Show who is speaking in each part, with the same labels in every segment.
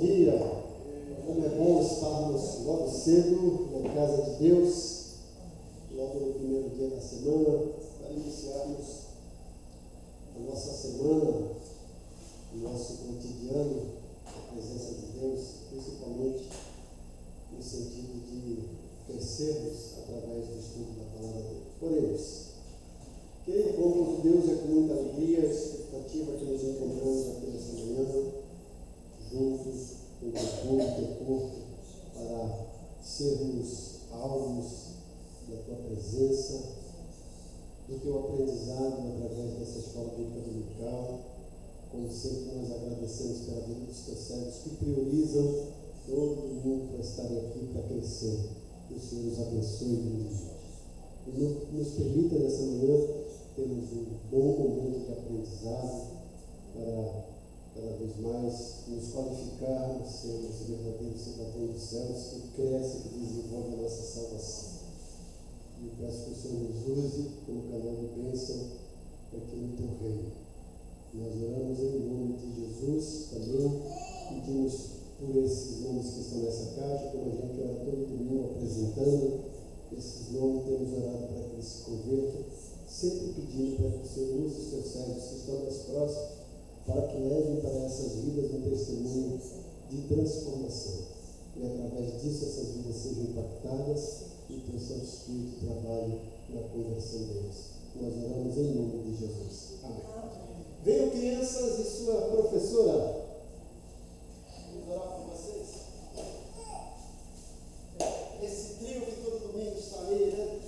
Speaker 1: dia. Como é bom estarmos logo cedo na casa de Deus, logo no primeiro dia da semana, para iniciarmos a nossa semana, o nosso cotidiano, a presença de Deus, principalmente no sentido de crescermos através do estudo da palavra dele. Oremos. Querido povo de Deus, é com muita alegria e expectativa que nos encontramos aqui nessa manhã, juntos, com o teu corpo, para sermos alvos da tua presença, do teu aprendizado através dessa escola bíblica dominical. Como sempre, nós agradecemos pela vida dos teus servos que priorizam todo domingo para estarem aqui, para crescer. Que o Senhor nos abençoe e nos permita nessa manhã termos um bom momento de aprendizado para cada vez mais nos qualificarmos, sermos verdadeiros cidadãos dos céus que crescem, que desenvolvem a nossa salvação. E eu peço que o Senhor nos use como canal de bênção aqui no teu reino. Nós oramos em nome de Jesus, também pedimos por esses nomes que estão nessa caixa, como a gente ora todo domingo apresentando esses nomes, temos orado para que eles se convertam, sempre pedindo para que o Senhor use os teus servos que estão mais próximos, para que levem para essas vidas um testemunho de transformação. E através disso essas vidas sejam impactadas e o teu Santo Espírito trabalhe na conversão deles. Nós oramos em nome de Jesus. Amém. Venham crianças e sua professora. Vamos orar por vocês. Esse trio que todo domingo está aí, né?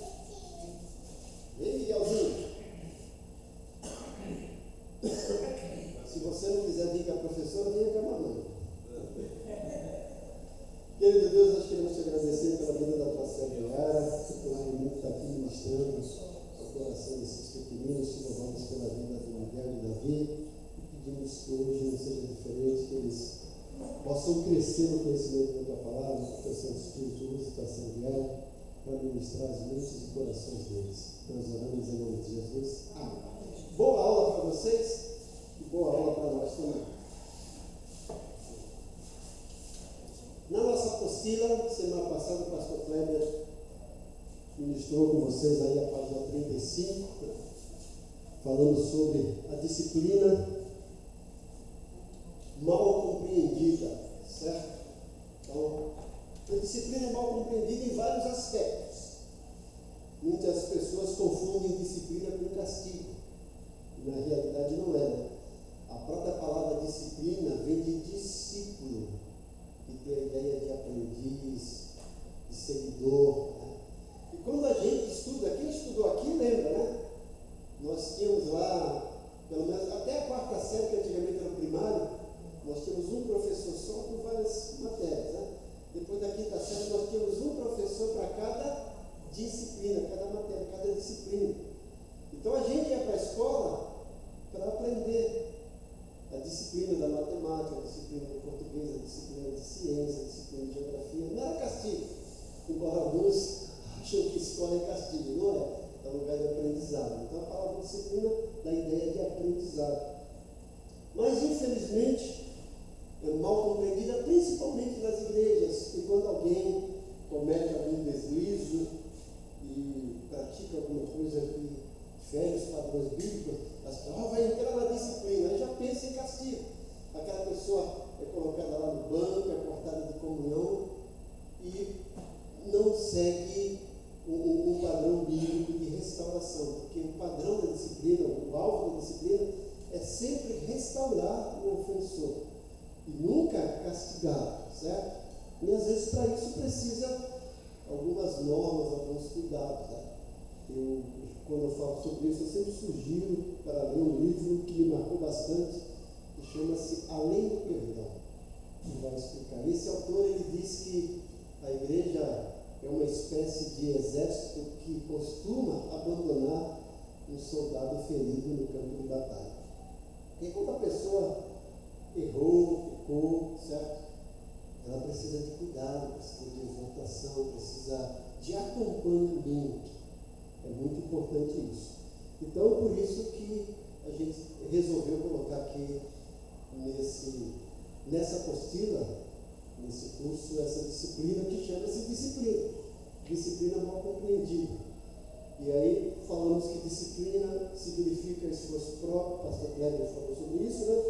Speaker 1: Vem, Miguelzinho. Se você não quiser vir com a professora, venha com a mamãe. Querido Deus, nós queremos te agradecer pela vida da tua serva Yara, pelo domingo que está aqui ministrando ao coração desses pequeninos, te louvamos pela vida do Miguel e do Davi, e pedimos que hoje não seja diferente, que eles possam crescer no conhecimento da tua palavra, que o teu Santo Espírito use tua serva Yara para ministrar as mentes e corações deles. Nós oramos em nome de Jesus. Amém. Boa aula para vocês. Boa aula para nós também. Na nossa apostila, semana passada, o pastor Kleber ministrou com vocês aí a página 35, falando sobre a disciplina mal compreendida, certo? Então, a disciplina é mal compreendida em vários aspectos. Muitas pessoas confundem disciplina com castigo. E na realidade não é, né? A própria palavra disciplina vem de discípulo, que tem a ideia de aprendiz, de seguidor, né? E quando a gente estuda, quem estudou aqui lembra, né? Nós tínhamos lá, pelo menos até a quarta série, que antigamente era o primário, nós tínhamos um professor só com várias matérias, né? Depois da quinta série, nós tínhamos um professor para cada disciplina, cada matéria, cada disciplina. Então a gente ia para a escola para aprender a disciplina da matemática, a disciplina do português, a disciplina de ciência, a disciplina de geografia. Não era castigo, embora alguns acham que escola é castigo, não é? É um lugar de aprendizado. Então a palavra disciplina dá a ideia de aprendizado. Mas infelizmente é mal compreendida, principalmente nas igrejas, e quando alguém comete algum deslize e pratica alguma coisa que fere os padrões bíblicos, as pessoas vai entrar na disciplina, aí já pensa em castigo. Aquela pessoa é colocada lá no banco, é cortada de comunhão e não segue um padrão bíblico de restauração, porque o padrão da disciplina, o alvo da disciplina é sempre restaurar o ofensor e nunca castigar, certo? E às vezes para isso precisa algumas normas, alguns cuidados, né? Quando eu falo sobre isso, eu sempre sugiro para ler um livro que me marcou bastante, que chama-se Além do Perdão. Ele vai explicar. Esse autor, ele diz que a igreja é uma espécie de exército que costuma abandonar um soldado ferido no campo de batalha. Porque quando a pessoa errou, pecou, certo? Ela precisa de cuidado, precisa de exortação, precisa de acompanhamento. É muito importante isso. Então, por isso que a gente resolveu colocar aqui nessa apostila nesse curso essa disciplina que chama-se disciplina mal compreendida. E aí falamos que disciplina significa esforço próprio, o pastor Kleber falou sobre isso, né?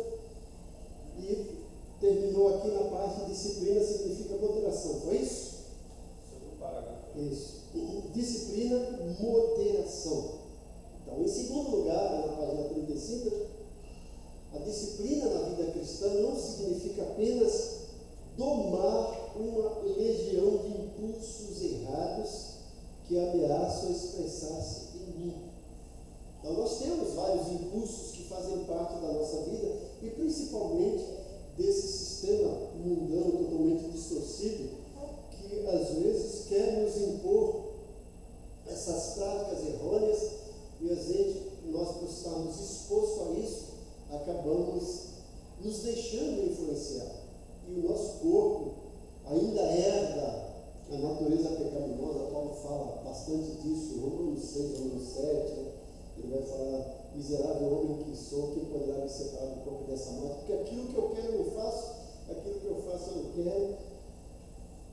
Speaker 1: E terminou aqui na parte disciplina significa moderação, foi isso?
Speaker 2: Segundo parágrafo.
Speaker 1: Isso. Disciplina, moderação. Então, em segundo lugar, na página 35, a disciplina na vida cristã não significa apenas domar uma legião de impulsos errados que ameaçam expressar-se em mim. Então, nós temos vários impulsos que fazem parte da nossa vida e principalmente desse sistema mundano totalmente distorcido que às vezes quer nos impor essas práticas errôneas e nós por estarmos expostos a isso, acabamos nos deixando influenciar. E o nosso corpo ainda herda a natureza pecaminosa. Paulo fala bastante disso, Romanos 6, Romanos 7, né? Ele vai falar: miserável homem que sou, quem poderá me separar do corpo dessa morte? Porque aquilo que eu quero eu não faço, aquilo que eu faço eu não quero.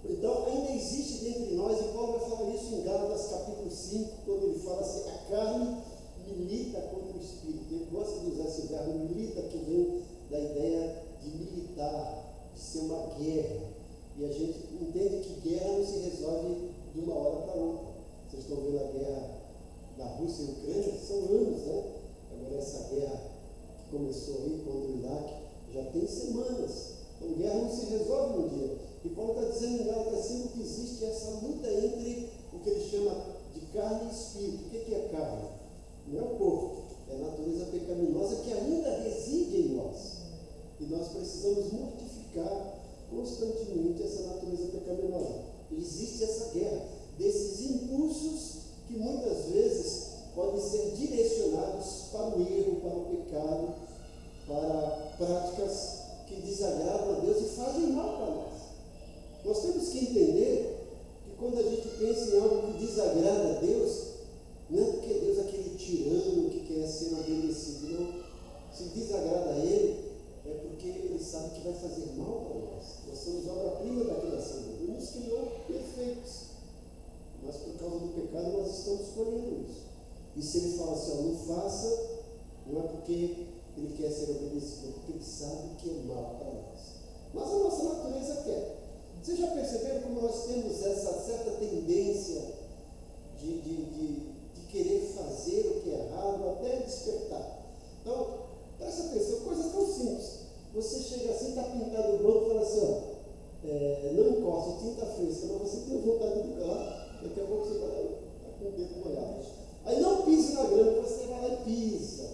Speaker 1: Então ainda existe dentre nós, e Paulo vai falar isso em Gálatas capítulo 5, quando ele fala assim: a carne milita contra o espírito. Ele gosta de usar esse verbo milita, que vem da ideia de militar, de ser uma guerra. E a gente entende que guerra não se resolve de uma hora para outra. Vocês estão vendo a guerra da Rússia e Ucrânia? São anos, né? Agora essa guerra que começou aí contra o Iraque já tem semanas. Então guerra não se resolve num dia. E Paulo está dizendo em Gálatas 5 que existe essa luta entre o que ele chama de carne e espírito. O que é carne? Não é o corpo, é a natureza pecaminosa que ainda reside em nós. E nós precisamos mortificar constantemente essa natureza pecaminosa. E existe essa guerra desses impulsos que muitas vezes podem ser direcionados para o erro, para o pecado, para práticas que desagradam a Deus e fazem mal para nós. Nós temos que entender que quando a gente pensa em algo que desagrada a Deus, não é porque Deus é aquele tirano que quer ser obedecido, não. Se desagrada a Ele, é porque Ele sabe que vai fazer mal para nós. Nós somos obra-prima da criação. Ele nos criou perfeitos. Mas por causa do pecado nós estamos escolhendo isso. E se Ele fala assim: ó, não faça, não é porque Ele quer ser obedecido, é porque Ele sabe que é mal para nós. Mas a nossa natureza quer. Vocês já perceberam como nós temos essa certa tendência de querer fazer o que é errado até despertar? Então, presta atenção, coisas tão simples. Você chega assim, está pintado o banco e fala assim: ó, não encoste, tinta fresca, mas você tem vontade de ficar, daqui a pouco você vai com o dedo molhado. Aí não pise na grama, você vai lá e pisa.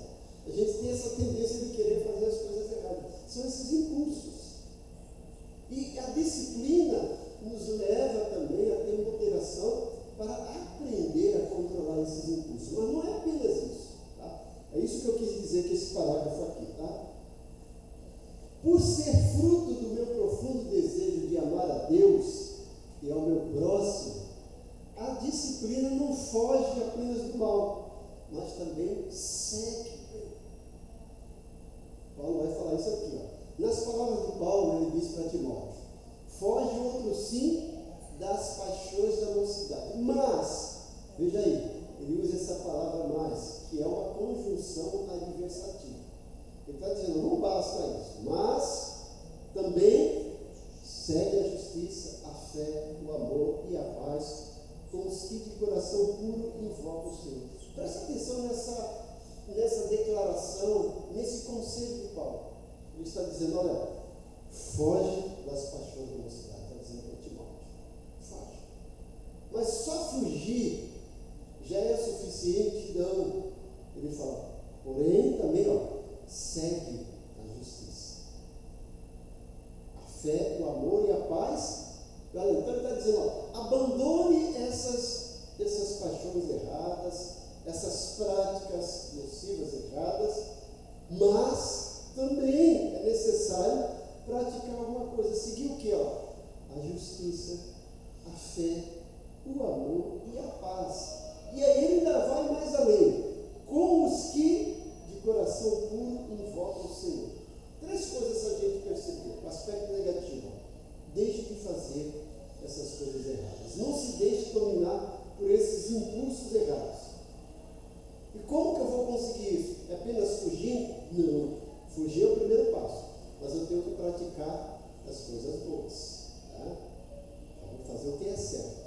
Speaker 1: A gente tem essa tendência de querer fazer as coisas erradas. São esses impulsos. E a disciplina nos leva também a ter moderação para aprender a controlar esses impulsos. Mas não é apenas isso. Tá? É isso que eu quis dizer com esse parágrafo aqui. Tá? Por ser fruto do meu profundo desejo de amar a Deus e ao meu próximo, a disciplina não foge apenas do mal, mas também segue o bem. Paulo vai falar isso aqui. Ó. Nas palavras de Paulo, ele diz para Timóteo: foge outro sim das paixões da mocidade. Mas, veja aí, ele usa essa palavra mais, que é uma conjunção adversativa. Ele está dizendo: não basta isso, mas também segue a justiça, a fé, o amor e a paz, com os que de coração puro invocam o Senhor. Presta atenção nessa declaração, nesse conselho de Paulo. Ele está dizendo: olha, foge das paixões da mocidade. Está dizendo para Timóteo: foge. Mas só fugir já é suficiente? Não. Ele fala: porém, também, segue a justiça, a fé, o amor e a paz. Então ele está dizendo: abandone essas paixões erradas, essas práticas nocivas erradas, mas também é necessário praticar alguma coisa. Seguir o que? A justiça, a fé, o amor e a paz. E aí ele ainda vai mais além: com os que de coração puro invocam o Senhor. Três coisas a gente percebeu. O aspecto negativo: deixe primeiro passo, mas eu tenho que praticar as coisas boas. Tá? Eu vou fazer o que é certo.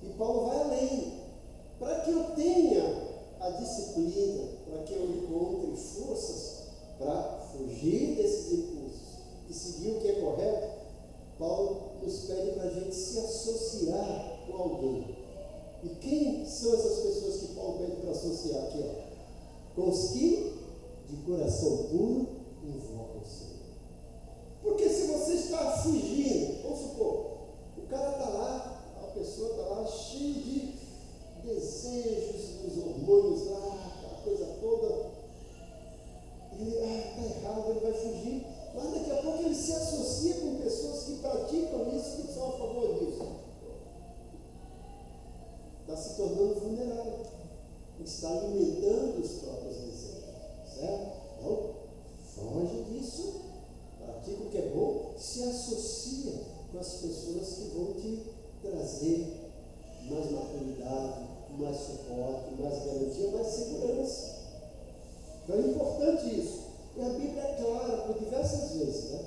Speaker 1: E Paulo vai além. Para que eu tenha a disciplina, para que eu encontre forças para fugir desses impulsos e seguir o que é correto, Paulo nos pede para a gente se associar com alguém. E quem são essas pessoas que Paulo pede para associar aqui? Ó? Com os que de coração puro invocam o Senhor. Porque se você está fugindo, vamos supor, o cara está lá, a pessoa está lá cheia de desejos, dos hormônios lá, aquela coisa toda, ele está errado, ele vai fugir, mas daqui a pouco ele se associa com pessoas que praticam isso, que são a favor disso. Está se tornando vulnerável, está alimentando os próprios desejos, certo? Então, foge disso, pratica o que é bom, se associa com as pessoas que vão te trazer mais maturidade, mais suporte, mais garantia, mais segurança. Então é importante isso. E a Bíblia é clara por diversas vezes, né?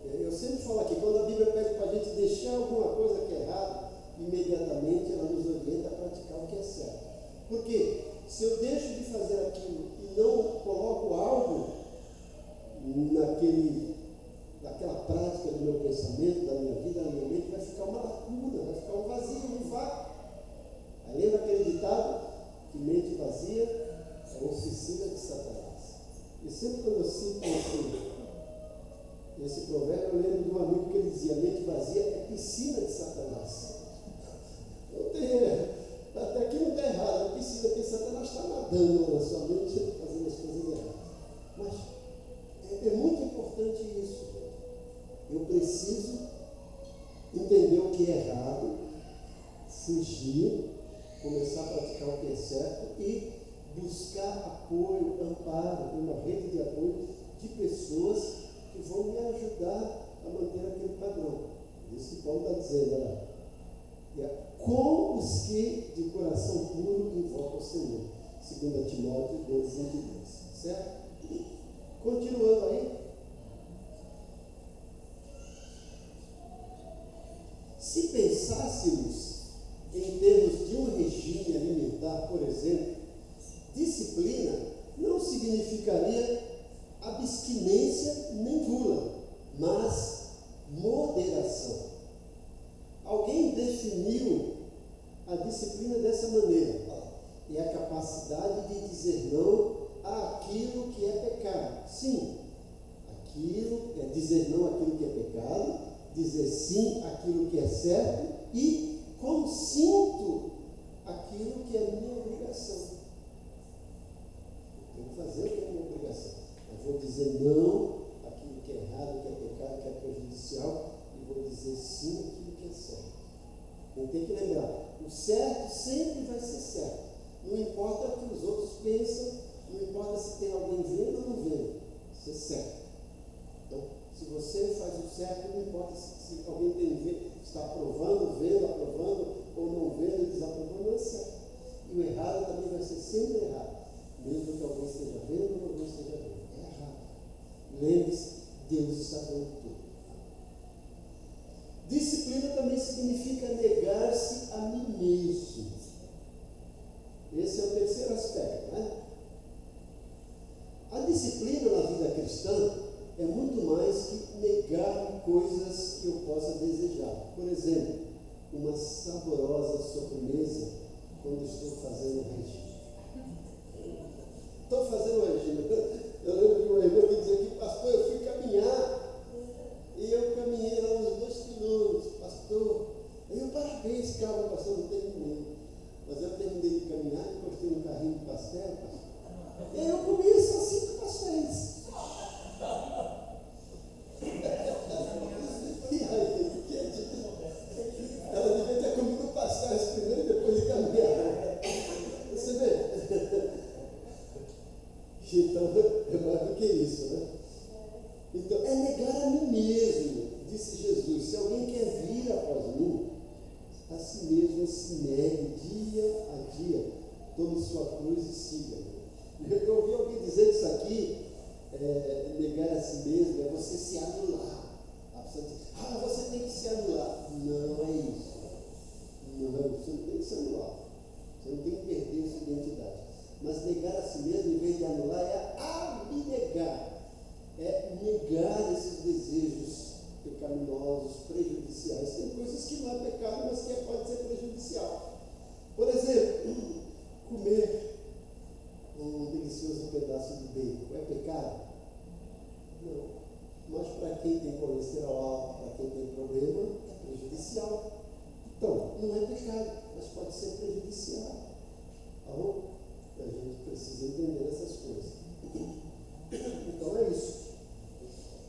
Speaker 1: Eu sempre falo aqui, quando a Bíblia pede para a gente deixar alguma coisa que é errada, imediatamente ela nos orienta a praticar o que é certo. Porque se eu deixo de fazer aquilo e não coloco algo naquela prática do meu pensamento, da minha vida, na minha mente, vai ficar uma lacuna, vai ficar um vazio, um vácuo. Aí lembra aquele ditado? Que mente vazia é oficina de Satanás. E sempre quando eu cito esse provérbio, eu lembro de um amigo que ele dizia: mente vazia é piscina de Satanás. Não tem erro. Até aqui não está errado, é piscina, porque Satanás está nadando na sua mente, fazendo as coisas erradas. Mas é muito importante isso. Eu preciso entender o que é errado, fugir, começar a praticar o que é certo e buscar apoio, amparo, uma rede de apoio de pessoas que vão me ajudar a manter aquele padrão. Isso que Paulo está dizendo, olha. Com os que de coração puro invocam o Senhor. 2 Timóteo 2, 22. Certo? Continuando aí. Se pensássemos em termos de um regime alimentar, por exemplo, disciplina não significaria abstinência nem gula, mas moderação. Alguém definiu a disciplina dessa maneira: é a capacidade de dizer não àquilo que é pecado. Sim, aquilo é dizer não àquilo que é pecado, dizer sim àquilo que é certo e consinto aquilo que é minha obrigação. Eu tenho que fazer o que é minha obrigação. Eu vou dizer não àquilo que é errado, que é pecado, que é prejudicial, e vou dizer sim àquilo que é certo. A gente tem que lembrar, o certo sempre vai ser certo. Não importa o que os outros pensam, não importa se tem alguém vendo ou não vendo, isso é certo. Então, se você faz o certo, não importa se alguém tem está aprovando, vendo, aprovando, ou não vendo, desaprovando, não é certo. E o errado também vai ser sempre errado, mesmo que alguém esteja vendo ou alguém esteja vendo. É errado. Lembre-se, Deus está vendo tudo. Disciplina também significa negar-se a mim mesmo. Esse é o terceiro aspecto, né? A disciplina na vida cristã é muito mais que negar coisas que eu possa desejar. Por exemplo, uma saborosa sobremesa quando estou fazendo regime. Estou fazendo regime. Eu lembro de uma irmã que dizia que, pastor, eu fui caminhar e eu caminhei lá uns 2 quilômetros, pastor. Aí eu, parabéns, calma, pastor, não terminei. Mas eu terminei de caminhar, encostei no carrinho de pastel, pastor. E aí eu comi só 5 pastéis. E aí, ela devia ter comido pastéis primeiro e depois de caminhar. Você vê? Então, é mais do que isso, né? Então, é negar a mim mesmo, disse Jesus. Se alguém quer vir após mim, a si mesmo se negue dia a dia, tome sua cruz e siga-me. Eu ouvi alguém dizer isso aqui, negar a si mesmo é você se anular. A pessoa diz, você tem que se anular. Não é isso. Não é isso. Você não tem que se anular. Você não tem que perder sua identidade. Mas negar a si mesmo, em vez de anular, é abnegar. É negar esses desejos pecaminosos, prejudiciais. Tem coisas que não é pecado, mas que pode ser prejudicial. Por exemplo, comer um delicioso pedaço de bacon é pecado? Não. Mas para quem tem colesterol alto, para quem tem problema, é prejudicial. Então, não é pecado, mas pode ser prejudicial. Então, a gente precisa entender essas coisas. Então é isso.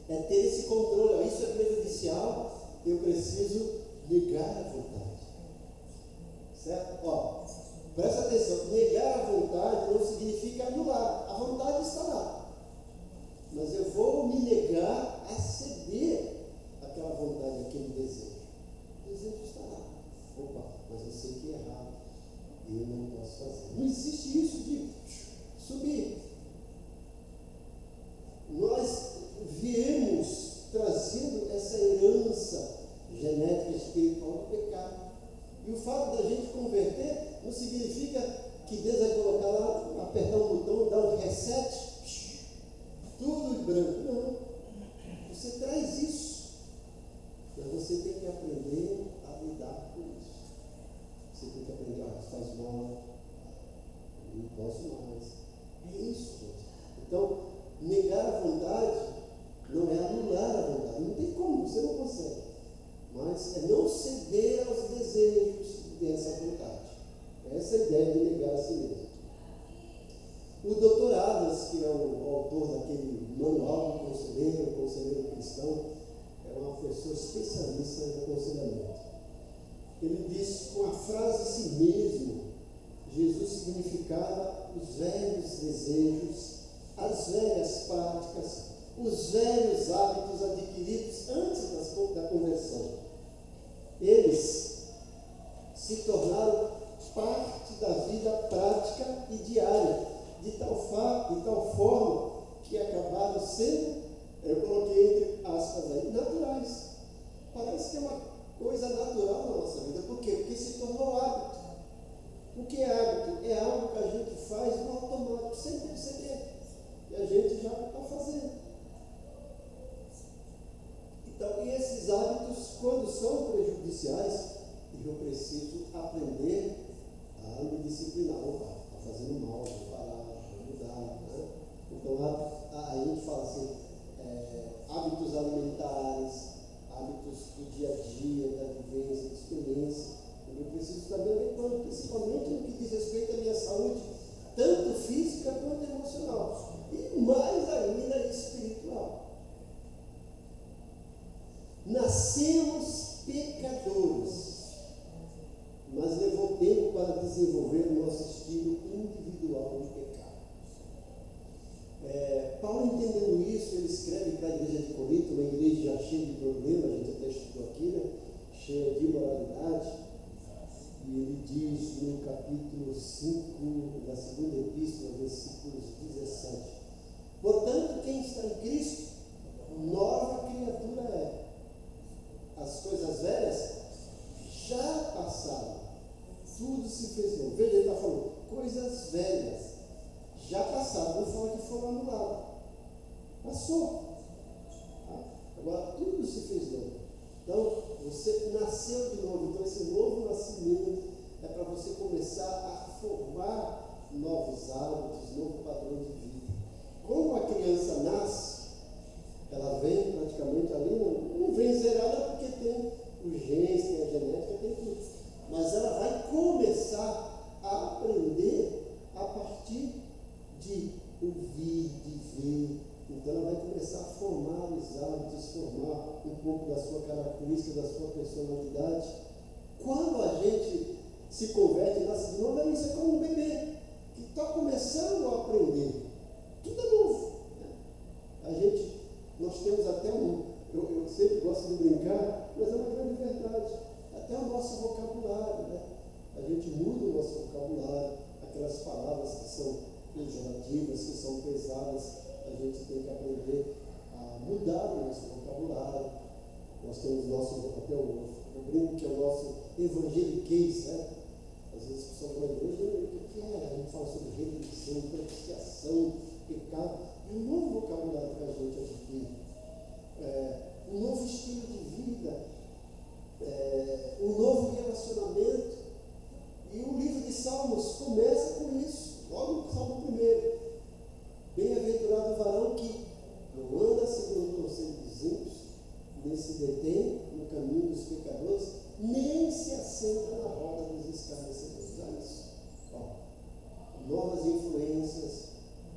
Speaker 1: É ter esse controle. Isso é prejudicial, eu preciso negar a vontade. Certo? Presta atenção. Negar a vontade não significa anular. A vontade está lá. Mas eu vou me negar a ceder àquela vontade, àquele desejo. O desejo está lá. Mas eu sei que é errado. Eu não posso fazer. Não existe isso de subir. Nós viemos trazendo essa herança genética espiritual do pecado. E o fato da gente converter não significa que Deus vai colocar lá, apertar um botão, dar um reset, tudo branco. Não. Você traz isso. Mas você tem que aprender a lidar com isso. Você tem que aprender, faz mal, não posso mais. É isso, gente. Então, negar a vontade não é anular a vontade. Não tem como, você não consegue. Mas é não ceder aos desejos dessa vontade. Essa é a ideia de negar a si mesmo. O Dr. Adams, que é o autor daquele manual do conselheiro cristão, é uma pessoa especialista em aconselhamento. Ele diz, com a frase si mesmo, Jesus significava os velhos desejos, as velhas práticas, os velhos hábitos adquiridos antes da conversão. Eles se tornaram parte da vida prática e diária, de tal forma que acabaram sendo, eu coloquei entre aspas aí, naturais. Parece que é uma coisa natural na nossa vida. Por quê? Porque se tornou hábito. O que é hábito? É algo que a gente faz no automático, sem perceber. E a gente já está fazendo. Então, e esses hábitos, quando são prejudiciais, eu preciso aprender a me disciplinar. Está fazendo mal, vou parar, vou mudar. Né? Então, a gente fala assim, hábitos alimentares, hábitos do dia a dia, da vivência, da experiência. Eu preciso também adequar, principalmente no que diz respeito à minha saúde, tanto física quanto emocional. E mais ainda espiritual. Nascemos pecadores, mas levou tempo para desenvolver o nosso estilo individual de pecado. Paulo, entendendo isso, ele escreve para a igreja de Corinto, uma igreja já cheia de problemas, a gente até estudou aqui, né? Cheia de imoralidade, e ele diz no capítulo 5 da segunda epístola, versículos 17: portanto, quem está em Cristo, nova criatura é. As coisas velhas já passaram, tudo se fez novo. Veja, ele está falando, coisas velhas já passaram, não fala que foram anuladas. Passou. Agora tudo se fez novo. Então, você nasceu de novo. Então, esse novo nascimento é para você começar a formar novos hábitos, novo padrão de vida. Como a criança nasce, ela vem praticamente ali, não vem zerada porque tem os genes, tem a genética, tem tudo. Mas ela vai começar a aprender a partir de ouvir, de ver. Então ela vai começar a formar os hábitos, formar um pouco da sua característica, da sua personalidade. Quando a gente se converte e nasce de novo, isso é como um bebê que está começando a aprender. Tudo é novo. Nós temos até eu sempre gosto de brincar, mas é uma grande verdade. Até o nosso vocabulário, né? A gente muda o nosso vocabulário, aquelas palavras que são pejorativas, que são pesadas, a gente tem que Nós temos nosso, até eu brinco que é o nosso evangeliquez, né? Às vezes a pessoa fala, igreja, o que é? A gente fala sobre redenção, propiciação, pecado. É um novo vocabulário para a gente adquirir. Um novo estilo de vida, um novo relacionamento. E o livro de Salmos começa com isso, logo no Salmo 1. Bem-aventurado o varão que não anda segundo o conselho dos ímpios, nem se detém no caminho dos pecadores, nem se assenta na roda dos escarnecedores. Olha isso. Novas influências,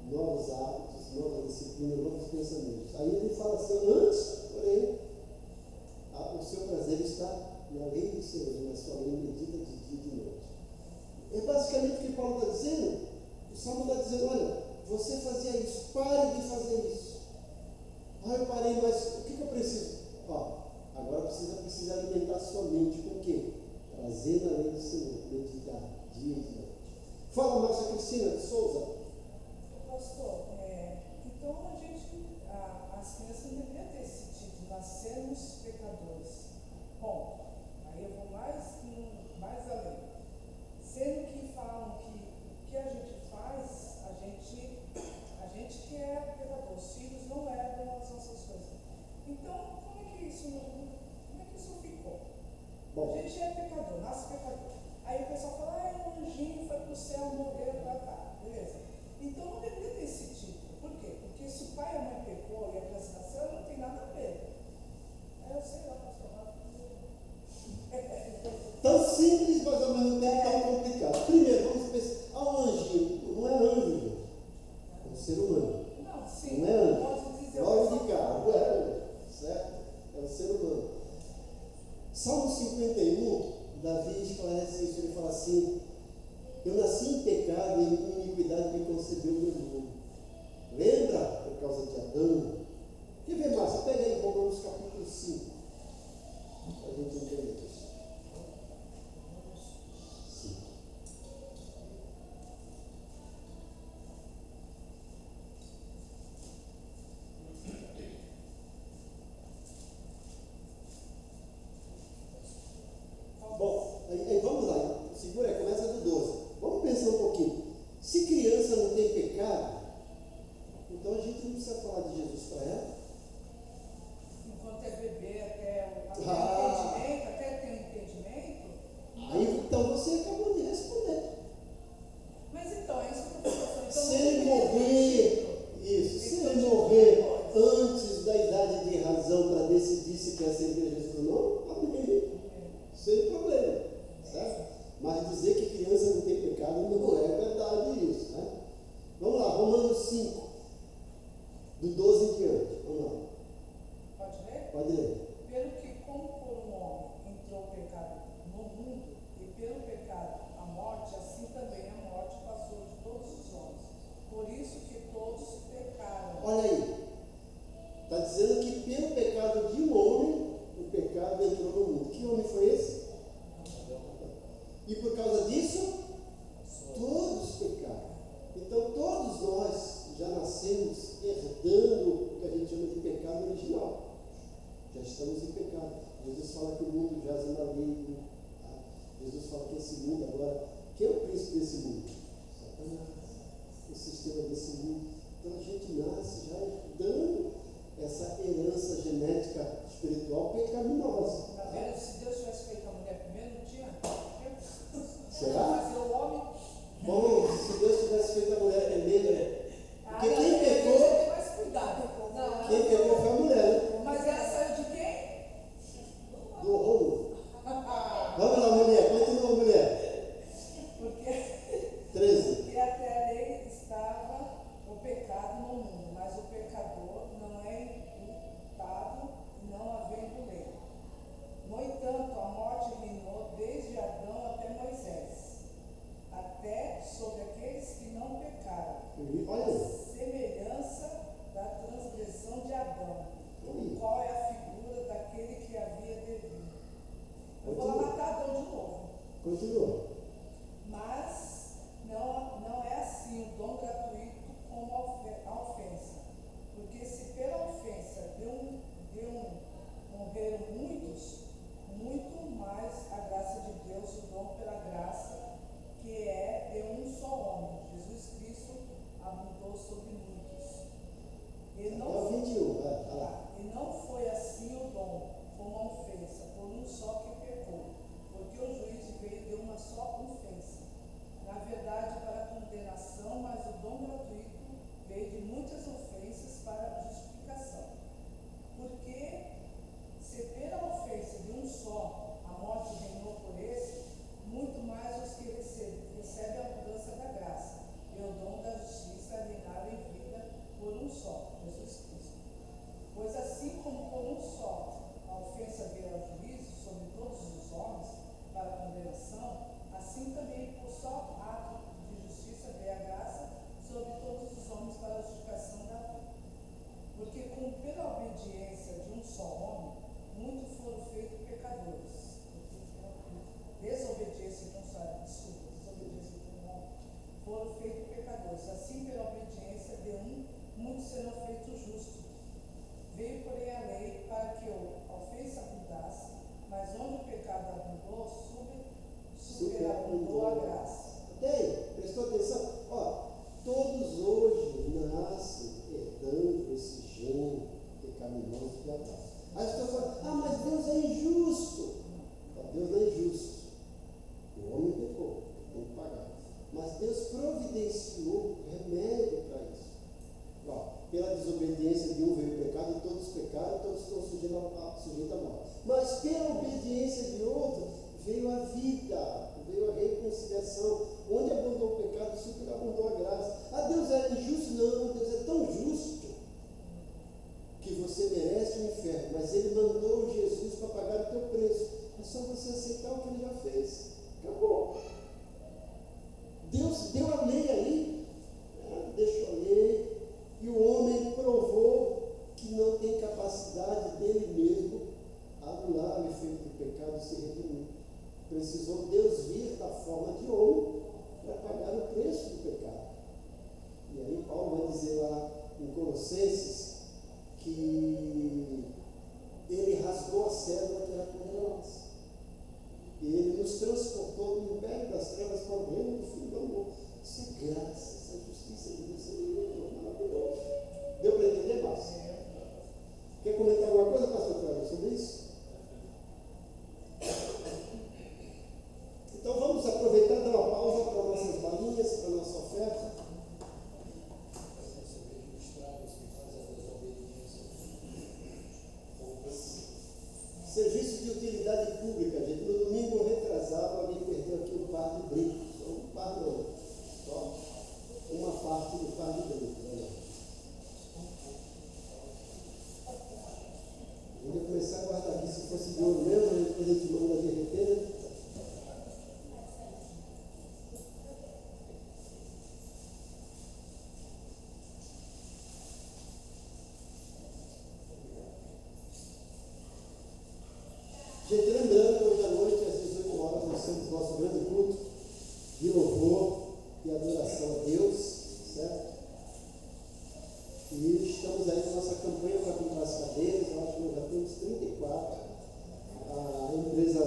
Speaker 1: novos hábitos, nova disciplina, novos pensamentos. Aí ele fala assim, antes, porém, o seu prazer está na lei do Senhor, na sua lei medita de dia e de noite. É basicamente o que Paulo está dizendo. O Salmo está dizendo, olha, você fazia isso, pare de fazer isso. Eu parei, mas o que eu preciso? Agora precisa alimentar sua mente com o quê? Prazer na lei do Senhor, meditar dia e noite. Fala, Márcia Cristina de Souza.
Speaker 3: Pastor, então as crianças não deveriam ter esse título, nascermos pecadores. Bom, aí eu vou mais além. Sendo que falam que o que a gente faz, a gente que é pecador, os filhos não herdam as nossas coisas. Então, como é que isso ficou?
Speaker 1: Bom.
Speaker 3: A gente é pecador, nasce pecador. Aí o pessoal fala, o anjinho foi para o céu, morreu, beleza. Então não deveria ter esse título. Por quê? Porque se o pai e a mãe pecou e a criança nasceu, não tem nada a ver. Aí eu sei lá, pastor.
Speaker 1: Tão simples, mas ao mesmo tempo tão complicado. Primeiro, vamos pensar, um anjinho, não é anjo, gente. É um ser humano.
Speaker 3: Não, sim.
Speaker 1: Não é anjo.
Speaker 3: Pode dizer
Speaker 1: Logo de cá, não é anjo, certo? É um ser humano. Salmo 51, Davi esclarece isso, ele fala assim, eu nasci em pecado e em iniquidade me concebeu meu irmão. Lembra, por causa de Adão? Quer ver, Márcia? Pega aí Romanos capítulo 5, para a gente entender isso. Bom, aí vamos lá, segura aí, começa do 12. Vamos pensar um pouquinho. Se criança não tem pecado, então a gente não precisa falar de Jesus para ela.
Speaker 3: Enquanto é bebê, até ter um entendimento.
Speaker 1: Aí então você acabou de responder.
Speaker 3: Mas então, é isso que eu estou falando.
Speaker 1: Se ele morrer, se ele morrer antes da idade de razão para decidir se quer servir a Jesus ou não, amém. Sem problema, certo? Mas dizer que criança não tem pecado não é verdade isso, né? Vamos lá, Romanos 5, do 12 em diante, vamos lá.
Speaker 3: Pode ler?
Speaker 1: Pode ler.
Speaker 3: Pelo que, como por um homem entrou o pecado no mundo, e pelo pecado a morte, assim também a morte passou de todos os homens. Por isso que todos pecaram.
Speaker 1: Olha aí, está dizendo que pelo pecado de um homem, o pecado entrou no mundo. Que homem foi esse? E por causa disso, todos pecaram. Então todos nós já nascemos herdando o que a gente chama de pecado original. Já estamos em pecado. Jesus fala que o mundo jaz no maligno. Jesus fala que esse mundo agora, quem é o príncipe desse mundo? Satanás. O sistema desse mundo. Então a gente nasce já herdando essa herança genética espiritual pecaminosa.
Speaker 3: Tá vendo? Se Deus tivesse feito a mulher primeiro, não tinha.
Speaker 1: Será?
Speaker 3: Fazer o homem.
Speaker 1: Bom, se Deus tivesse feito a mulher primeiro, porque quem
Speaker 3: Tem
Speaker 1: pecou,
Speaker 3: mais cuidado. Não,
Speaker 1: quem pecou foi a mulher, né?
Speaker 3: mas ela saiu de quem?
Speaker 1: Do Rômulo. Vamos lá, mulher, continua, mulher.
Speaker 3: Porque
Speaker 1: 13.
Speaker 3: Porque até a lei estava o pecado no mundo, mas o pecador não é imputado não havendo lei. só que pecou, porque o juízo veio de uma só ofensa. Na verdade, para a condenação, mas o dom gratuito veio de muitas ofensas para a justificação. Porque, se pela ofensa de um só a morte reinou por esse, muito mais os que recebem a mudança da graça e o dom da justiça reinaram em vida por um só, Jesus Cristo. Pois assim como por um só a ofensa veio ao juízo sobre todos os homens para a condenação, assim também por só ato de justiça veio a graça sobre todos os homens para a justificação da vida. Porque como pela obediência de um só homem, muitos foram feitos pecadores. Desobediência de um homem, foram feitos pecadores. Assim, pela obediência de um, muitos serão feitos justos. Veio, porém, a lei para que a ofensa abundasse, mas onde o pecado abundou, superabundou a graça.
Speaker 1: Ok? Prestou atenção? Ó, todos hoje nascem herdando esse gene pecaminoso que Adão. Aí as pessoas falam, mas Deus é injusto. Deus não é injusto. O homem pecou, tem que pagar. Mas Deus providenciou remédio para isso. Ó, pela desobediência de um veio o pecado, e todos pecaram, todos estão sujeitos à morte. Mas pela obediência de outro, veio a vida, veio a reconciliação. Onde abundou o pecado, superabundou a graça. Ah, Deus é injusto? Não, Deus é tão justo que você merece o inferno, mas Ele mandou Jesus para pagar o teu preço. É só você aceitar o que Ele já fez. Acabou. Deus deu a lei aí, deixou a lei, e o homem provou que não tem capacidade dele mesmo anular o efeito do pecado e se redimir. Precisou Deus vir da forma de homem para pagar o preço do pecado. E aí Paulo vai dizer lá em Colossenses que ele rasgou a cédula que era contra nós. E ele nos transportou do império das trevas para o reino do Filho do amor. Isso é graça, isso é justiça de Deus, isso é lindo, maravilhoso. Deu para entender mais? Quer comentar alguma coisa, pastor Cláudio, sobre isso? Então vamos aproveitar e dar uma pausa para nossas balinhas, para a nossa oferta. Serviço de utilidade pública, gente. No domingo retrasado, alguém perdeu aqui um par de brincos. Um par não, só uma parte do par de brincos. Olha. Eu ia começar a guardar aqui, se fosse de ouro mesmo, depois a gente manda derreter, né? Gente, lembrando que hoje à noite, às 18 horas, nós temos nosso grande culto de louvor e adoração a Deus, certo? E estamos aí com nossa campanha para comprar as cadeiras, eu acho que nós já temos 34. A empresa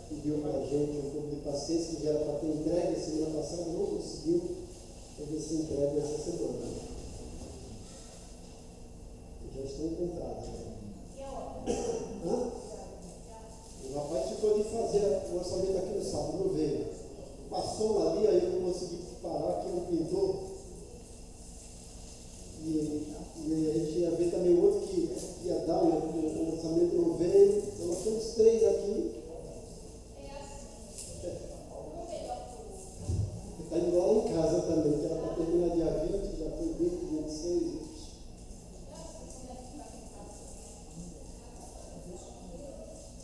Speaker 1: pediu para a gente um pouco de paciência, que já era para ter entregue semana passada, não conseguiu fazer se entregue essa semana. Já estão encontrados. Hã? O rapaz ficou de fazer o orçamento aqui no sábado, não veio. Passou ali, aí eu não consegui parar, que é um pintor. E a gente ia ver também outro que ia dar, o orçamento não veio. Então nós temos 3 aqui. Está igual em casa também, que era para terminar dia 20, já foi 20, 26.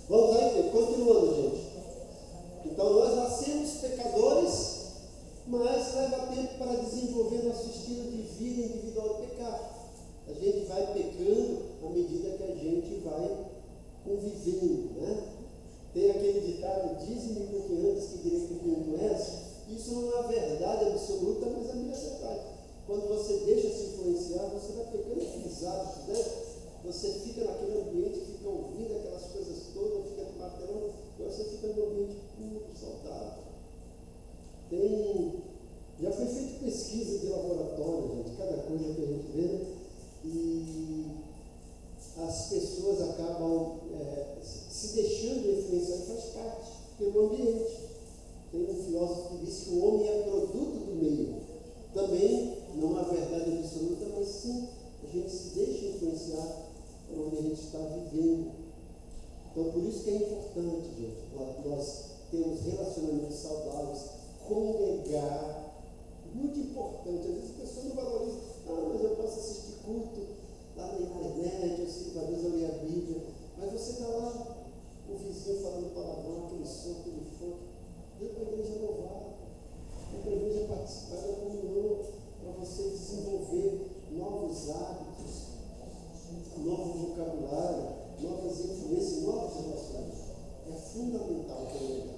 Speaker 1: Vamos aí, continuando, gente. Então, nós nascemos pecadores, mas leva tempo para desenvolver nosso estilo de vida individual de pecado. A gente vai pecando à medida que a gente vai convivendo, né? Tem aquele ditado, diz-me com que antes que direi com quem tu és. Isso não é verdade absoluta, mas é a minha verdade. Quando você deixa se influenciar, você vai pegando aqueles hábitos, né? Você fica naquele ambiente, fica ouvindo aquelas coisas todas, fica te martelando, e você fica num ambiente puro, saudável. Já foi feita pesquisa de laboratório, gente, cada coisa que a gente vê, e as pessoas acabam se deixando influenciar, faz parte pelo ambiente. Tem um filósofo que diz que o homem é produto do meio. Também não há verdade absoluta, mas sim, a gente se deixa influenciar por onde a gente está vivendo. Então, por isso que é importante, gente, nós termos relacionamentos saudáveis, congregar. Muito importante. Às vezes a pessoa não valoriza. Mas eu posso assistir culto lá na internet, eu sei que às vezes eu leio a Bíblia. Mas você está lá, o vizinho falando palavrão, aquele som, aquele fogo. Vem para a igreja louvar. Vem para a igreja participar da comunhão, para você desenvolver novos hábitos, novo vocabulário, novas influências, novos relacionamentos. É fundamental congregar.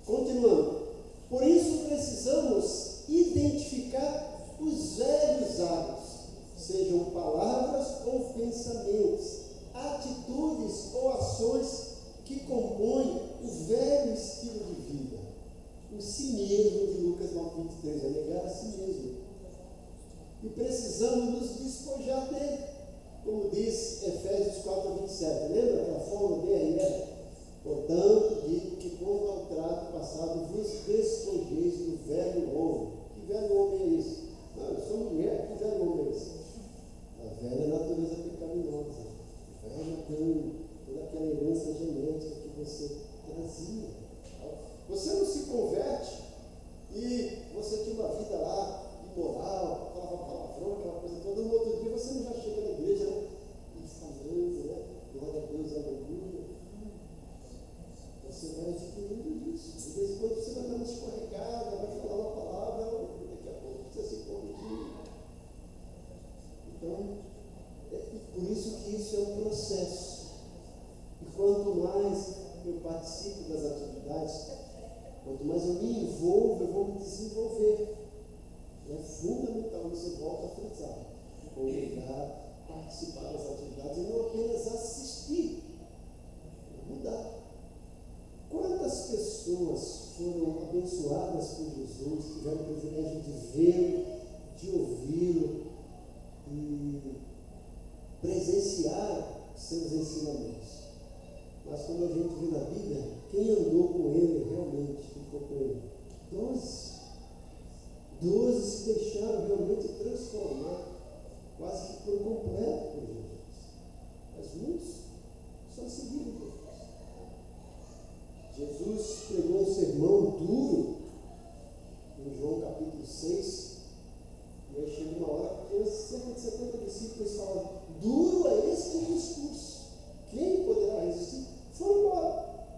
Speaker 1: Continuando. Por isso precisamos identificar os velhos hábitos, sejam palavras ou pensamentos, atitudes ou ações que compõem o velho estilo de vida. O si mesmo de Lucas 9:23, é negar a si mesmo. E precisamos nos despojar dele, como diz Efésios 4:27. Lembra aquela forma DRE? Portanto, digo que quanto ao trato passado, vos despojeis do velho homem. Que velho homem é esse? Não, eu sou mulher, que velho homem é esse? A velha natureza pecaminosa, o velho dano, toda aquela herança genética que você trazia. Você não se converte e você tinha uma vida lá imoral, falava palavrão, aquela coisa toda. No outro dia você não já chega na igreja, né? E falando, né? Glória a Deus, aleluia. Você vai adquirindo isso. De vez em quando você vai dar uma escorregada, vai falar uma palavra, daqui a pouco você se corrigir. Então, por isso que isso é um processo. E quanto mais eu participo das atividades, quanto mais eu me envolvo, eu vou me desenvolver. É fundamental, você volta a frisar. Congregar, participar das atividades e não apenas assistir. Mudar. Quantas pessoas foram abençoadas por Jesus, tiveram o privilégio de vê-lo, de ouvi-lo e presenciar seus ensinamentos? Mas quando a gente vê na Bíblia, quem andou com ele realmente ficou com ele? 12. 12 se deixaram realmente transformar, quase que por completo por Jesus. Mas muitos só seguiram Jesus. Jesus pregou um sermão duro em João capítulo 6, e aí chegou uma hora que cerca de 70 discípulos falaram: duro é este discurso, quem poderá resistir? Foram embora,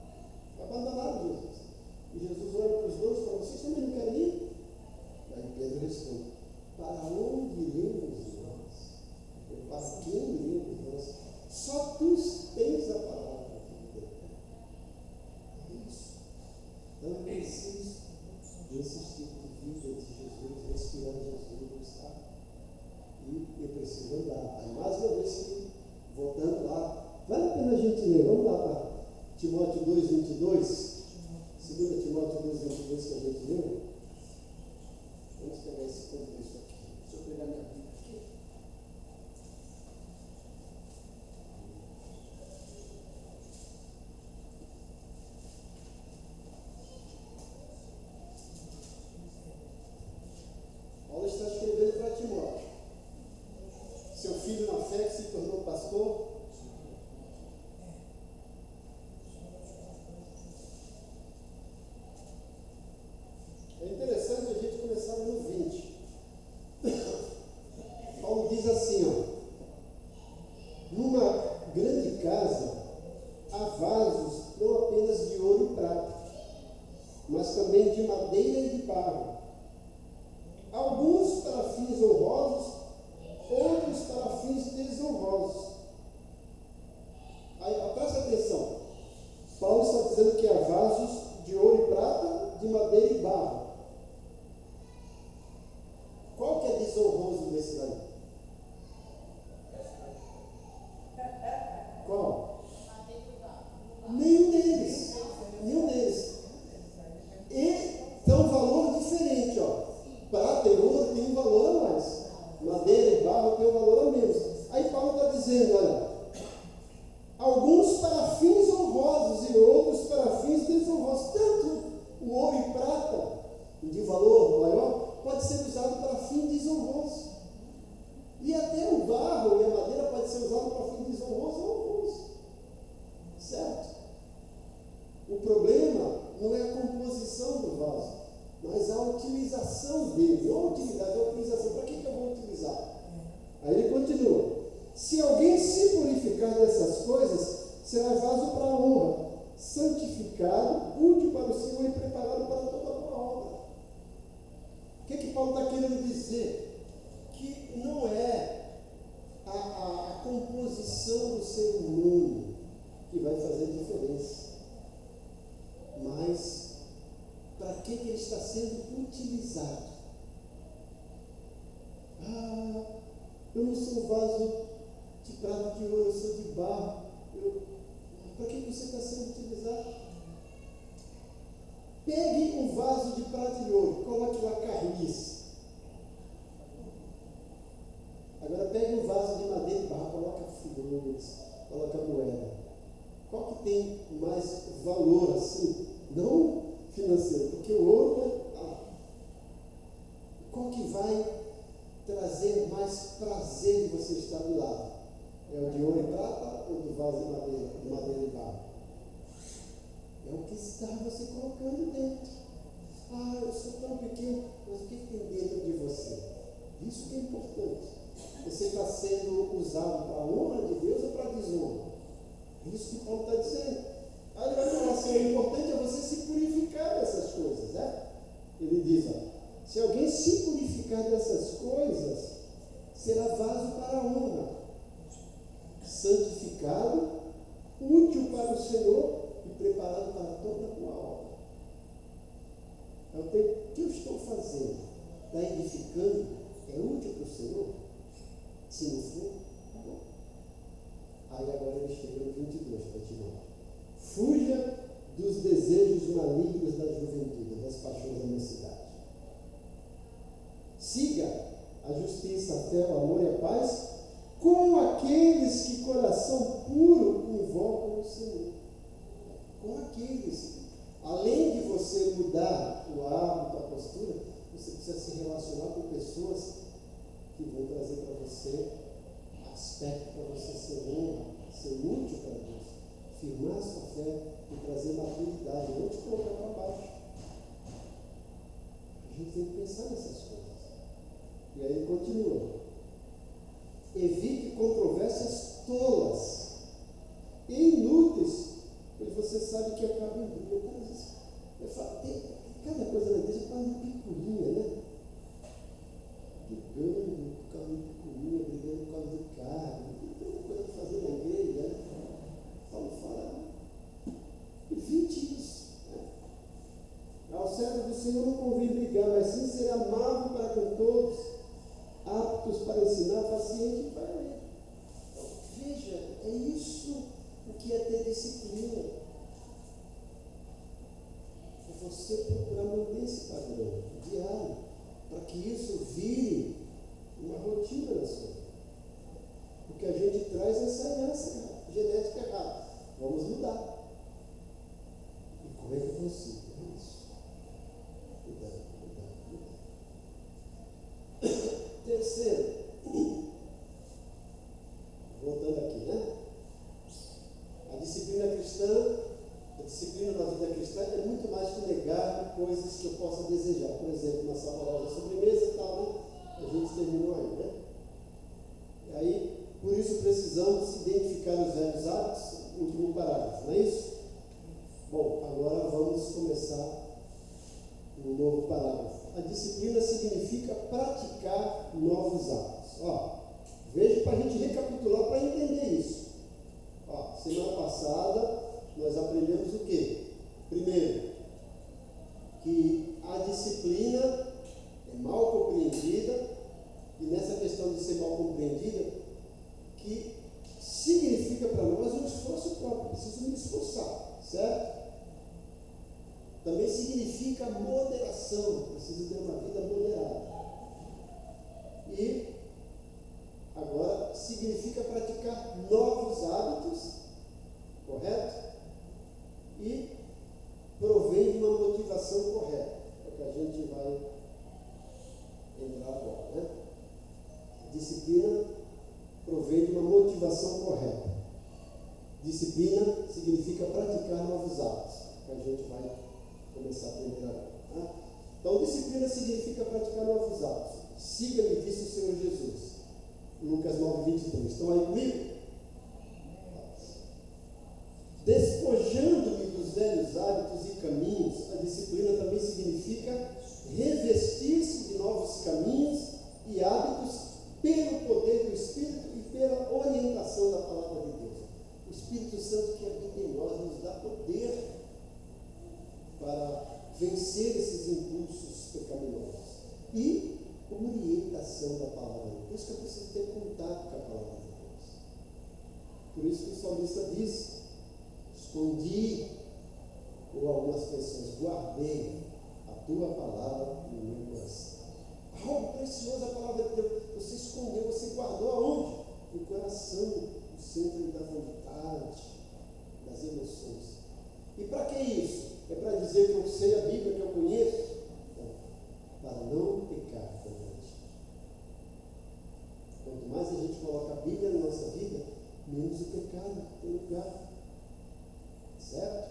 Speaker 1: abandonaram Jesus. E Jesus olha para os 12 e fala: vocês também não querem ir? Aí Pedro responde: para onde iremos nós? Ou para quem iremos nós? Só tu tens a palavra. Então eu preciso desse estilo de vida de Jesus, respirar Jesus, tá? E eu preciso andar. Aí mais uma vez, voltando lá, vale a pena a gente ler. Vamos lá para Timóteo 2:22. 2 Timóteo 2:22 que a gente leu. Vamos pegar esse contexto aqui. Deixa eu pegar minha Bíblia aqui. Paulo está escrevendo para Timóteo, seu filho na fé que se tornou pastor. É interessante a gente começar no 20. Paulo diz assim, ó: numa grande casa há vasos não apenas de ouro e prata, mas também de madeira e de barro. Alguns para fins honrosos, outros para fins desonrosos. Aí, presta atenção. Paulo está dizendo que há vasos de ouro e prata, de madeira e barro. Qual que é desonroso nesse daí? Qual? Nenhum deles. Nenhum deles. E tem um valor diferente, ó. Prata e ouro tem um valor a mais. Madeira e barro tem um valor a menos. Aí Paulo está dizendo, olha, O ouro e prata, de valor maior, pode ser usado para fim desonroso. E até o barro e a madeira pode ser usado para fim desonroso ou honroso. Certo? O problema não é a composição do vaso, mas a utilização dele. Não a utilidade, a utilização. Para que eu vou utilizar? Aí ele continua. Se alguém se purificar dessas coisas, será vaso para a honra, santificado, útil para o Senhor e preparado para toda a boa obra. O que Paulo está querendo dizer? Que não é a composição do ser humano que vai fazer diferença, mas para que ele está sendo utilizado. Eu não sou vaso de prata, de ouro, eu sou de barro. Para que você está sendo utilizado? Pegue um vaso de prata e ouro, coloque lá carniça. Agora pegue um vaso de madeira e barro, coloque flores, coloque moeda. Qual que tem mais valor assim? Não financeiro, porque o ouro, qual que vai trazer mais prazer de você estar do lado? É o de ouro e prata ou do vaso de madeira e barro? É o que está você colocando dentro. Eu sou tão pequeno, mas o que tem dentro de você? Isso que é importante. Você está sendo usado para a honra de Deus ou para a desonra? É isso que Paulo está dizendo. Aí ele vai falar assim, o importante é você se purificar dessas coisas, né? Ele diz, se alguém se purificar dessas coisas, será vaso para a honra, santificado, útil para o Senhor e preparado para toda boa obra. O que eu estou fazendo? Está edificando? É útil para o Senhor? Se não for, tá bom. Aí agora ele chega no 22, continua. Fuja dos desejos malignos da juventude, das paixões da mocidade. Siga a justiça, a fé, o amor e a paz com aqueles que coração puro invocam o Senhor. Com aqueles. Além de você mudar o hábito, a postura, você precisa se relacionar com pessoas que vão trazer para você aspecto para você ser honra, ser útil para Deus, firmar a sua fé e trazer maturidade, não te colocar para baixo. A gente tem que pensar nessas coisas. E aí ele continua. Evite controvérsias tolas e inúteis, porque você sabe que acaba em briga. Cada coisa na igreja fala de picuinha, né? Brigando por causa de picuinha, brigando por causa de carne. Tem tanta coisa para fazer na igreja, né? Paulo fala, evite isso. Ao servo do Senhor não convém brigar, mas sim ser amável para com todos, aptos para ensinar, paciente para ler. Então, veja, é isso o que é ter disciplina. É você procurar manter esse padrão diário, para que isso vire uma rotina na sua vida. Porque a gente traz essa herança genética errada. Vamos mudar. E como é que eu consigo? É isso. Mudar. Terceiro, voltando aqui, né? A disciplina cristã, a disciplina na vida cristã é muito mais que negar coisas que eu possa desejar. Por exemplo, na saborosa sobremesa e tal, né? A gente terminou aí, né? E aí, por isso precisamos identificar os velhos hábitos, último parágrafo, não é isso? Bom, agora vamos começar um novo parágrafo. A disciplina significa praticar novos hábitos. Veja para a gente recapitular para entender isso. Semana passada nós aprendemos o quê? Primeiro, que a disciplina é mal compreendida, e nessa questão de ser mal compreendida, que significa para nós um esforço próprio, preciso me esforçar, certo? Também significa moderação, preciso ter uma vida moderada. E agora significa praticar novos hábitos, correto? E provém de uma motivação Disciplina significa praticar novos hábitos, que a gente vai começar a aprender agora. Né? Então, disciplina significa praticar novos hábitos. Siga-me, disse o Senhor Jesus. Lucas 9:23. Estão aí comigo? Despojando-me dos velhos hábitos e caminhos, a disciplina também significa revestir-se de novos caminhos e hábitos pelo poder do Espírito e pela orientação da palavra de Deus. O Espírito Santo que habita em nós nos dá poder para vencer esses impulsos pecaminosos e orientação da palavra de Deus. Por isso que eu preciso ter contato com a palavra de Deus. Por isso que o salmista diz: escondi, ou algumas pessoas, guardei a tua palavra no meu coração. Algo precioso a palavra de Deus. Você escondeu, você guardou aonde? No coração, no centro da vontade, das emoções. E para que isso? É para dizer que eu sei a Bíblia, que eu conheço? Não. Para não pecar contra ti. Quanto mais a gente coloca a Bíblia na nossa vida, menos o pecado tem lugar. Certo?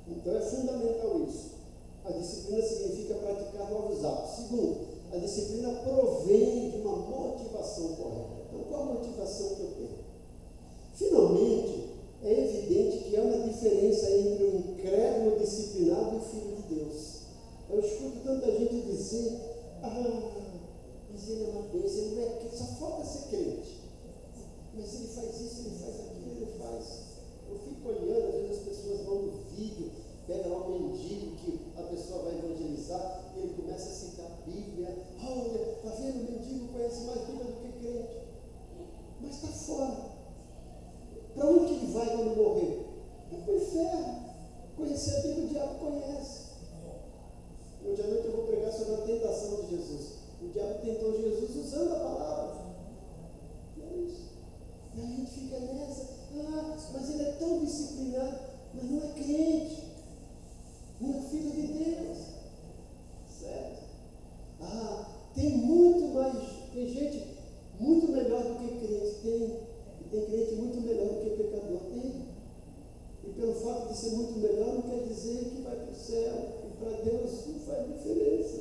Speaker 1: Então é fundamental isso. A disciplina significa praticar novos hábitos. Segundo, a disciplina provém de uma motivação correta. Então, qual a motivação que eu tenho? Finalmente, é evidente que há uma diferença entre o incrédulo disciplinado e o filho de Deus. Eu escuto tanta gente dizer: mas ele é uma bênção, ele não é crente, só falta ser crente. Mas ele faz isso, ele faz aquilo, ele faz. Eu fico olhando, às vezes as pessoas vão no vídeo, pega lá um mendigo que a pessoa vai evangelizar e ele começa a citar a Bíblia. Olha, está vendo? O mendigo conhece mais Bíblia do que crente. Mas está fora. Para onde que ele vai quando morrer? É para o inferno. Conhecer a Bíblia, o diabo conhece. Hoje à noite eu vou pregar sobre a tentação de Jesus. O diabo tentou Jesus usando a palavra. É isso. E a gente fica nessa. Mas ele é tão disciplinado, mas não é crente, não é filho de Deus, certo? Tem muito mais, tem gente muito melhor do que crente, e tem crente muito melhor do que pecador, tem. E pelo fato de ser muito melhor, não quer dizer que vai para o céu, e para Deus não faz diferença.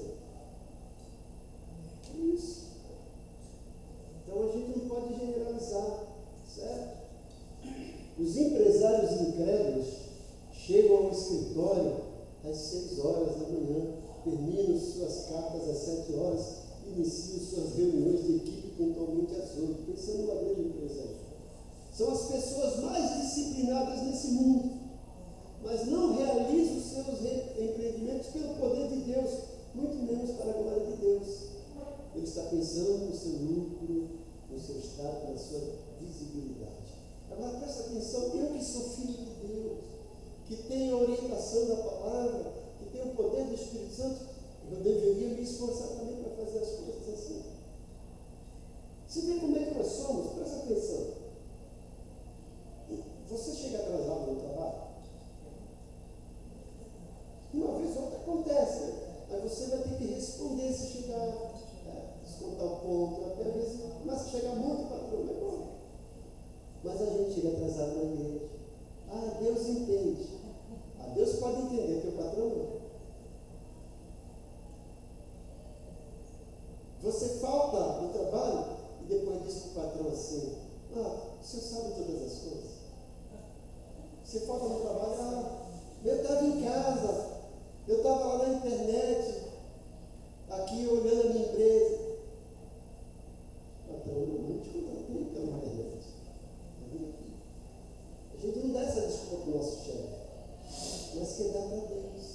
Speaker 1: É isso. Então a gente não pode generalizar, certo? Os empresários incrédulos chegam ao escritório às 6 horas da manhã, terminam suas cartas às 7 horas, iniciam suas reuniões de equipe pontualmente às 8, pensando numa grande empresa. São as pessoas mais disciplinadas nesse mundo, mas não realizam os seus empreendimentos pelo poder de Deus, muito menos para a glória de Deus. Ele está pensando no seu lucro, no seu status, na sua visibilidade. Agora presta atenção, eu que sou filho de Deus, que tenho a orientação da palavra, que tenho o poder do Espírito Santo, eu deveria me esforçar também para fazer as coisas assim. Você vê como é que nós somos? Presta atenção. Você chega atrasado no trabalho? Uma vez ou outra acontece, né? Aí você vai ter que responder se chegar, descontar o ponto, até às vezes começa a chegar muito patrão, é bom. Mas a gente chega atrasado na igreja. Deus entende. Deus pode entender, teu patrão não. Você falta no trabalho e depois diz para o patrão assim: o senhor sabe todas as coisas. Você falta no trabalho, eu estava em casa, eu estava lá na internet, aqui olhando a minha empresa. Patrão, eu não te contratei pela internet. A gente não dá essa desculpa para o nosso chefe, mas quer dar para Deus.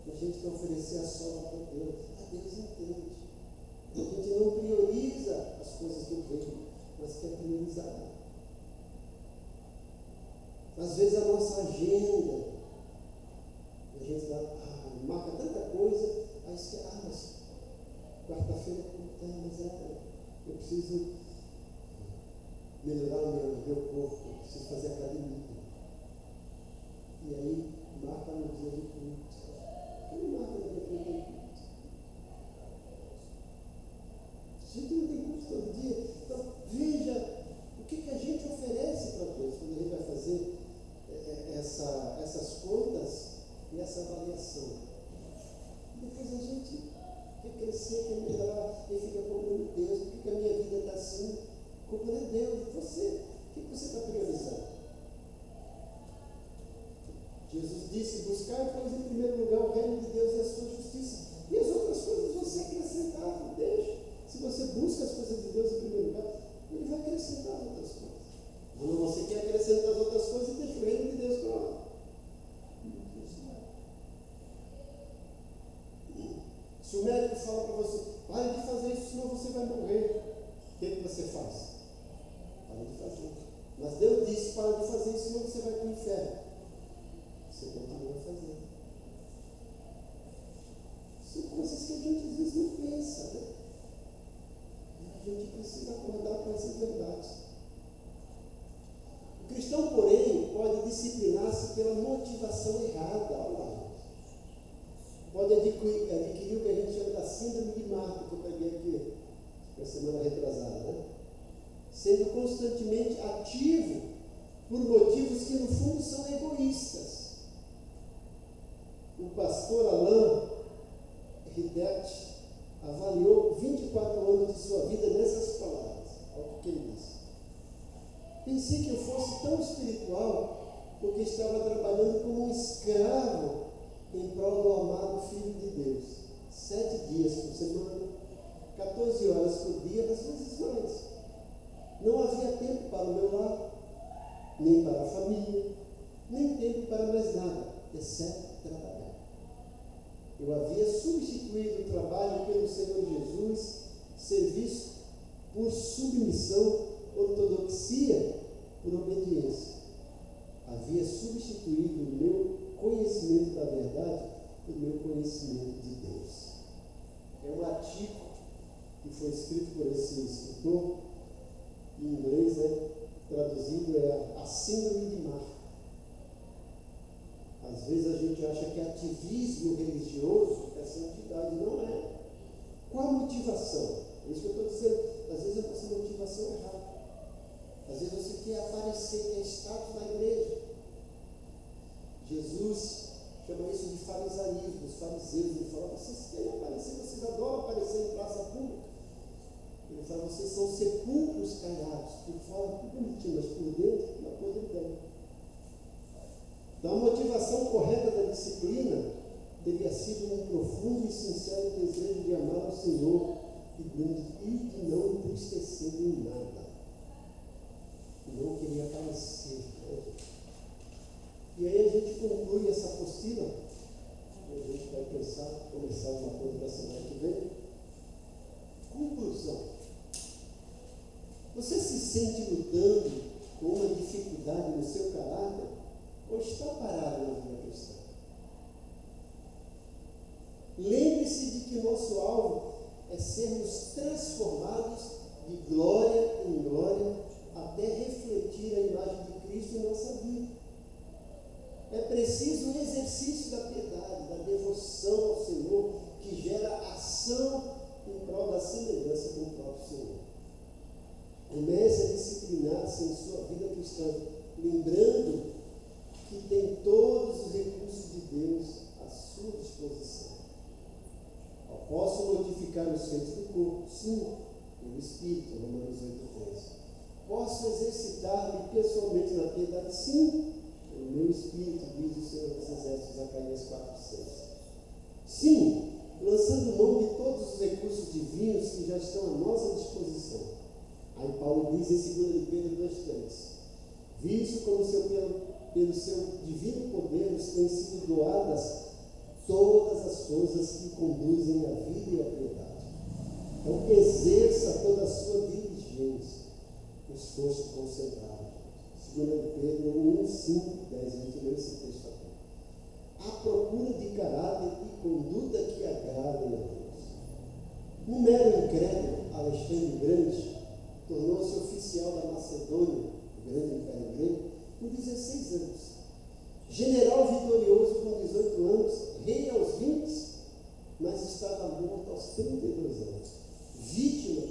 Speaker 1: A gente quer oferecer a sola para Deus. Deus entende. A gente não prioriza as coisas do reino, mas quer priorizar. Às vezes a nossa agenda, a gente marca tanta coisa, aí você, mas quarta-feira, eu preciso melhorar o meu corpo, eu preciso fazer academia. E aí, marca no dia de culto. Quem marca no dia que não tem culto? A gente não tem culto todo dia. Então, veja o que a gente oferece para médico fala para você, pare de fazer isso, senão você vai morrer. O que você faz? Para de fazer. Mas Deus disse, para de fazer isso, senão você vai para o inferno. Você continua fazendo. São coisas que a gente às vezes não pensa, né? A gente precisa acordar com essas verdades. O cristão, porém, pode disciplinar-se pela motivação errada. Olha lá. Pode adquirir o que a gente chama da síndrome de Marta, que eu peguei aqui na semana retrasada, né? Sendo constantemente ativo por motivos que no fundo são egoístas. O pastor Alain Ridet avaliou 24 anos de sua vida nessas palavras. Olha o que ele disse. Pensei que eu fosse tão espiritual porque estava trabalhando como um escravo em prol do amado Filho de Deus. 7 dias por semana, 14 horas por dia, às vezes mais. Não havia tempo para o meu lar, nem para a família, nem tempo para mais nada, exceto trabalhar. Eu havia substituído o trabalho pelo Senhor Jesus, serviço por submissão, ortodoxia por obediência. Havia substituído o meu conhecimento da verdade pelo meu conhecimento de Deus. É um artigo que foi escrito por esse escritor, em inglês, né? Traduzido é a síndrome de Marta. Às vezes a gente acha que ativismo religioso é santidade, não é. Qual a motivação? É isso que eu estou dizendo. Às vezes é essa motivação errada. Às vezes você quer aparecer, quer status na igreja. Jesus chama isso de farisaísmo, os fariseus. Ele fala, vocês querem aparecer, vocês adoram aparecer em praça pública. Ele fala, vocês são sepulcros caiados, por fora tudo bonitinho, mas por dentro uma podridão. Então a motivação correta da disciplina teria sido um profundo e sincero desejo de amar o Senhor e de não entristecer em nada. E não queria aparecer. Né? E aí a gente conclui essa apostila, e a gente vai começar uma coisa da semana que vem. Conclusão. Você se sente lutando com uma dificuldade no seu caráter ou está parado na vida cristã? Lembre-se de que nosso alvo é sermos transformados de glória em glória até refletir a imagem de Cristo em nossa vida. É preciso um exercício da piedade, da devoção ao Senhor, que gera ação em prol da semelhança com o próprio Senhor. Comece a disciplinar-se em sua vida cristã, lembrando que tem todos os recursos de Deus à sua disposição. Posso mortificar os feitos do corpo? Sim, pelo Espírito, Romanos 8:13. Posso exercitar-me pessoalmente na piedade? Sim, pelo meu Espírito, diz o Senhor dos Exércitos, Zacarias 4:6. Sim, lançando mão de todos os recursos divinos que já estão à nossa disposição. Aí Paulo diz em 2 Pedro 2:3, visto como pelo seu divino poder nos têm sido doadas todas as coisas que conduzem à vida e à piedade. Então exerça toda a sua diligência, esforço concentrado. 2 Pedro 1, 5, 10, a gente leu esse texto aqui. À procura de caráter e conduta que agradem a Deus. Um mero incrédulo, Alexandre Grande, tornou-se oficial da Macedônia, o grande império grego, com 16 anos. General vitorioso com 18 anos, rei aos 20, mas estava morto aos 32 anos, vítima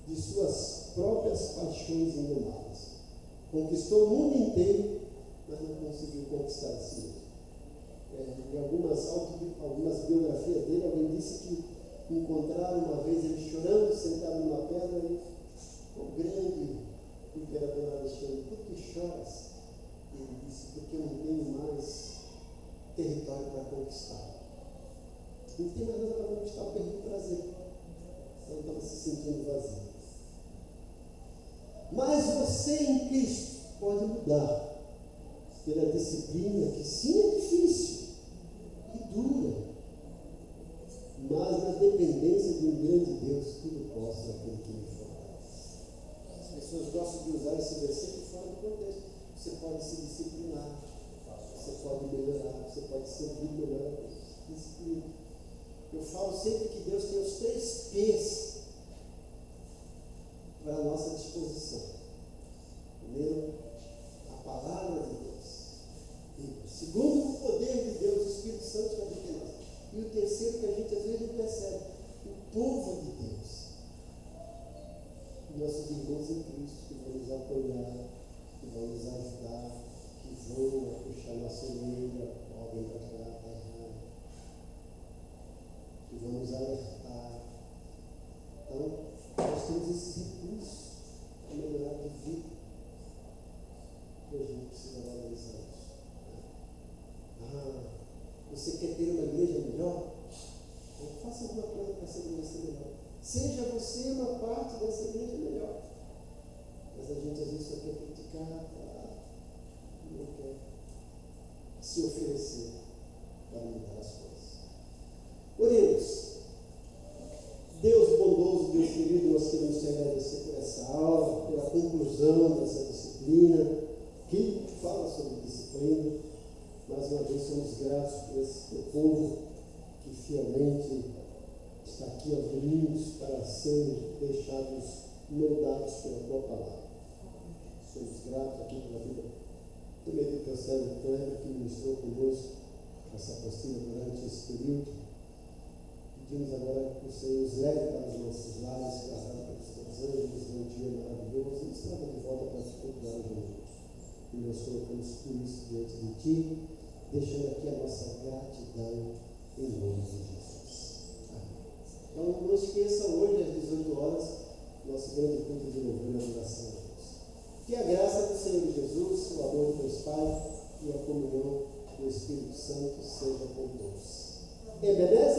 Speaker 1: de suas próprias paixões indomáveis. Conquistou o mundo inteiro, mas não conseguiu conquistar a si mesmo. Em algumas biografias dele, alguém disse que encontraram uma vez ele chorando, sentado numa pedra, e o grande imperador Alexandre, por que choras? Ele disse, porque eu não tenho mais território para conquistar. Não tem mais nada para conquistar, eu perdi o prazer. Então estava se sentindo vazio. Mas você em Cristo pode mudar pela disciplina, que sim é difícil e dura, mas na dependência de um grande Deus, tudo posso naquele que me fortalece. As pessoas gostam de usar esse versículo fora do contexto. Você pode se disciplinar, você pode melhorar, você pode servir melhor a Deus. Disciplina. Eu falo sempre que Deus tem os 3 P's para a nossa disposição. Primeiro, a palavra de Deus. Segundo, o poder de Deus, o Espírito Santo que habita em nós. E o terceiro, que a gente às vezes não percebe, o povo de Deus. Nossos irmãos em Cristo, que vão nos apoiar, que vão nos ajudar, que vão puxar nossa orelha, alguém para cá, está errado, que vão nos alertar. Então, nós temos esses recursos para melhorar de vida. E a gente precisa valorizar isso. Você quer ter uma igreja melhor? Então, faça alguma coisa para essa igreja ser melhor. Seja você uma parte dessa igreja melhor. Mas a gente às vezes só quer criticar, não quer se oferecer para mudar as coisas. Oremos. Deus bondoso, Deus querido, nós queremos te agradecer por essa aula, pela conclusão dessa disciplina, que fala sobre disciplina. Mais uma vez somos gratos por esse teu povo que fielmente está aqui aos domingos para serem deixados moldados pela tua palavra. Somos gratos aqui pela vida também do teu servo Cleber, que ministrou conosco essa apostila durante esse período. Pedimos agora que o Senhor nos leve para os nossos lares, guardado pelos teus anjos, um dia maravilhoso, e nos traga de volta para os teus anjos. E nós colocamos tudo isso diante de ti, deixando aqui a nossa gratidão em nome de Jesus. Amém. Então não esqueça, hoje às 18 horas, nosso grande culto de louvor e adoração a Deus. Que a graça do Senhor Jesus, o amor de Deus Pai e a comunhão do Espírito Santo seja com todos. Ebenezer.